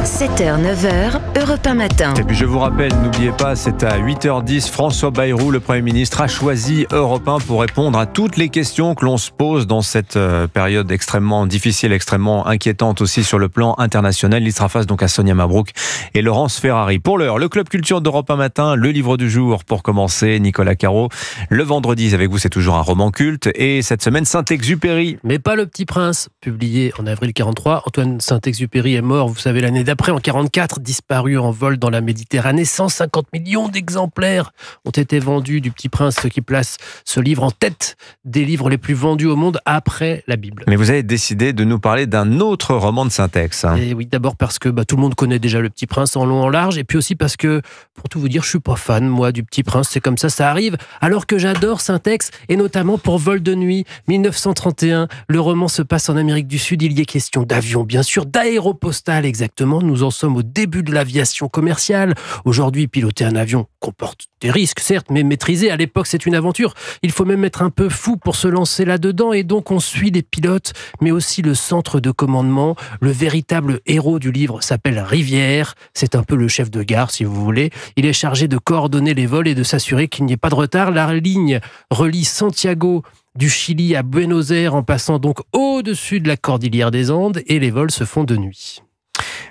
7h, 9h, Europe 1 matin. Et puis je vous rappelle, n'oubliez pas, c'est à 8h10, François Bayrou, le Premier ministre, a choisi Europe 1 pour répondre à toutes les questions que l'on se pose dans cette période extrêmement difficile, extrêmement inquiétante aussi sur le plan international. Il sera face donc à Sonia Mabrouk et Laurence Ferrari. Pour l'heure, le Club Culture d'Europe 1 matin, le livre du jour pour commencer, Nicolas Caro. Le vendredi, avec vous, c'est toujours un roman culte. Et cette semaine, Saint-Exupéry. Mais pas Le Petit Prince, publié en avril 43. Antoine Saint-Exupéry est mort, vous savez, l'année d'après, en 44, disparu en vol dans la Méditerranée. 150 millions d'exemplaires ont été vendus du Petit Prince, ce qui place ce livre en tête des livres les plus vendus au monde après la Bible. Mais vous avez décidé de nous parler d'un autre roman de Saint-Ex. Et oui, d'abord parce que tout le monde connaît déjà Le Petit Prince en long en large, et puis aussi parce que, pour tout vous dire, je suis pas fan, moi, du Petit Prince. C'est comme ça arrive, alors que j'adore Saint-Ex, et notamment pour Vol de nuit, 1931. Le roman se passe en Amérique du Sud. Il y est question d'avion, bien sûr, d'aéropostale exactement. Nous en sommes au début de l'aviation commerciale. Aujourd'hui, piloter un avion comporte des risques, certes, mais maîtrisés. À l'époque, c'est une aventure. Il faut même être un peu fou pour se lancer là-dedans, et donc on suit les pilotes, mais aussi le centre de commandement. Le véritable héros du livre s'appelle Rivière. C'est un peu le chef de gare, si vous voulez. Il est chargé de coordonner les vols et de s'assurer qu'il n'y ait pas de retard. La ligne relie Santiago du Chili à Buenos Aires, en passant donc au-dessus de la cordillère des Andes, et les vols se font de nuit.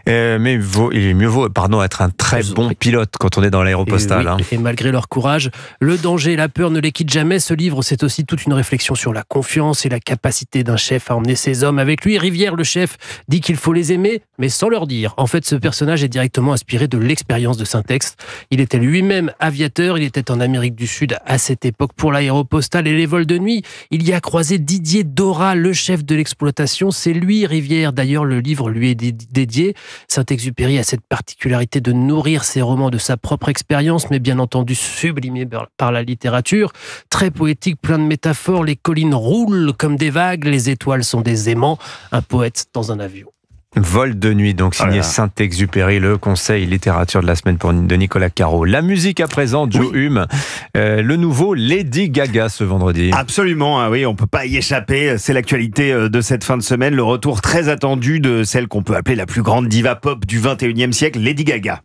Mais il mieux vaut être un très bon pilote quand on est dans l'aéropostale. Oui, et malgré leur courage, le danger et la peur ne les quittent jamais. Ce livre, c'est aussi toute une réflexion sur la confiance et la capacité d'un chef à emmener ses hommes avec lui. Rivière, le chef, dit qu'il faut les aimer, mais sans leur dire. En fait, ce personnage est directement inspiré de l'expérience de Saint-Ex. Il était lui-même aviateur, il était en Amérique du Sud à cette époque pour l'aéropostale et les vols de nuit. Il y a croisé Didier Dora, le chef de l'exploitation. C'est lui, Rivière. D'ailleurs, le livre lui est dédié. Saint-Exupéry a cette particularité de nourrir ses romans de sa propre expérience, mais bien entendu sublimé par la littérature. Très poétique, plein de métaphores. Les collines roulent comme des vagues, les étoiles sont des aimants. Un poète dans un avion. Vol de nuit, donc signé Saint-Exupéry, le conseil littérature de la semaine de Nicolas Caro. La musique à présent, Joe Hume, le nouveau Lady Gaga ce vendredi. Absolument, oui, on peut pas y échapper. C'est l'actualité de cette fin de semaine, le retour très attendu de celle qu'on peut appeler la plus grande diva pop du 21e siècle, Lady Gaga.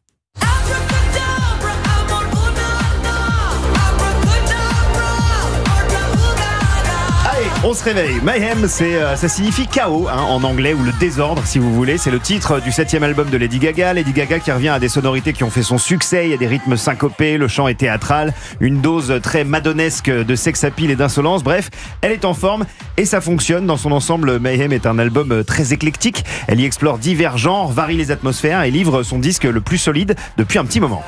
On se réveille. Mayhem, ça signifie chaos en anglais, ou le désordre si vous voulez. C'est le titre du 7e album de Lady Gaga. Lady Gaga qui revient à des sonorités qui ont fait son succès. Il y a des rythmes syncopés, le chant est théâtral, une dose très madonesque de sex appeal et d'insolence. Bref, elle est en forme et ça fonctionne. Dans son ensemble, Mayhem est un album très éclectique. Elle y explore divers genres, varie les atmosphères et livre son disque le plus solide depuis un petit moment.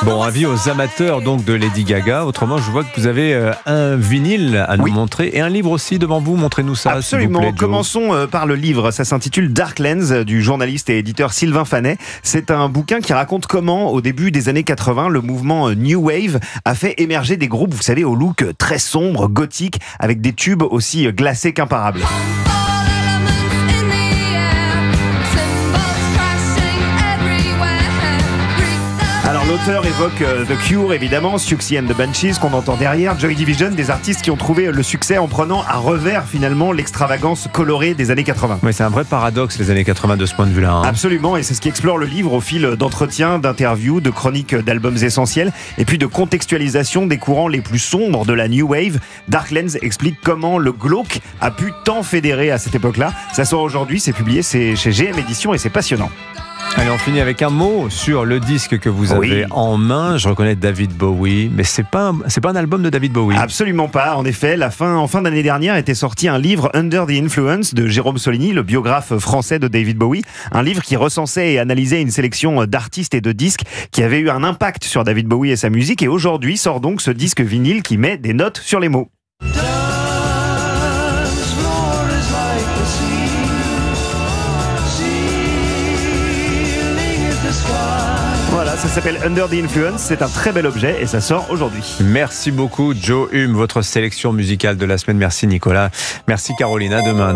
Bon, avis aux amateurs donc de Lady Gaga. Autrement, je vois que vous avez un vinyle à nous montrer et un livre aussi devant vous. Montrez-nous ça. Absolument. S'il vous plaît, Commençons par le livre. Ça s'intitule Darklands du journaliste et éditeur Sylvain Fanet. C'est un bouquin qui raconte comment, au début des années 80, le mouvement New Wave a fait émerger des groupes, vous savez, au look très sombre, gothique, avec des tubes aussi glacés qu'imparables. Alors l'auteur évoque The Cure évidemment, Siouxsie and the Banshees qu'on entend derrière, Joy Division, des artistes qui ont trouvé le succès en prenant à revers finalement l'extravagance colorée des années 80. Oui, c'est un vrai paradoxe les années 80 de ce point de vue-là. Absolument, et c'est ce qui explore le livre au fil d'entretiens, d'interviews, de chroniques d'albums essentiels et puis de contextualisation des courants les plus sombres de la New Wave. Darklands explique comment le glauque a pu tant fédérer à cette époque-là. Ça sort aujourd'hui, c'est publié, c'est chez GM Éditions et c'est passionnant. Allez, on finit avec un mot sur le disque que vous avez en main. Je reconnais David Bowie, mais c'est pas un album de David Bowie. Absolument pas. En effet, en fin d'année dernière était sorti un livre Under the Influence de Jérôme Soligny, le biographe français de David Bowie. Un livre qui recensait et analysait une sélection d'artistes et de disques qui avaient eu un impact sur David Bowie et sa musique. Et aujourd'hui sort donc ce disque vinyle qui met des notes sur les mots. Voilà, ça s'appelle Under the Influence, c'est un très bel objet et ça sort aujourd'hui. Merci beaucoup Joe Hume, votre sélection musicale de la semaine. Merci Nicolas, merci Caroline, à demain.